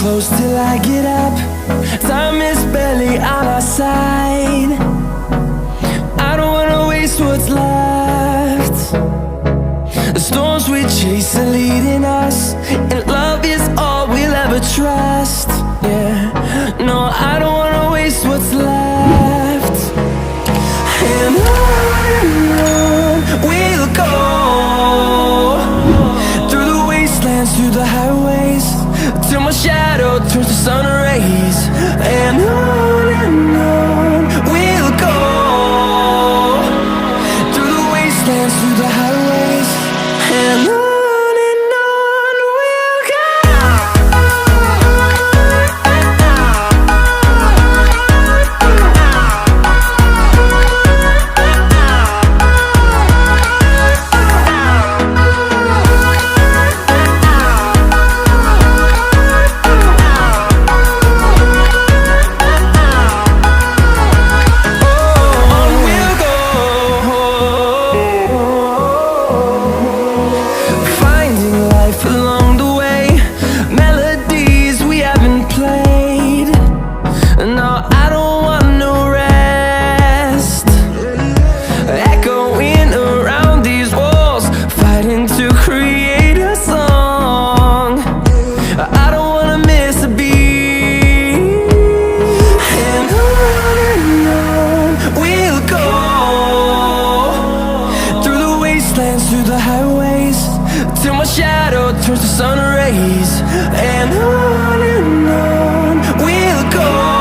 close till I get up. Time is barely on our side. I don't wanna waste what's left. The storms we chase are leading us, and love is all we'll ever trust. Yeah, no, I don't wanna waste what's left. And on we'll go, through the wastelands, through the highways, till my shadow turns to sun rays. And on we'll go, through the wastelands, through the highways, and on we'll go. Through the highways, till my shadow turns to sun rays. And on we'll go.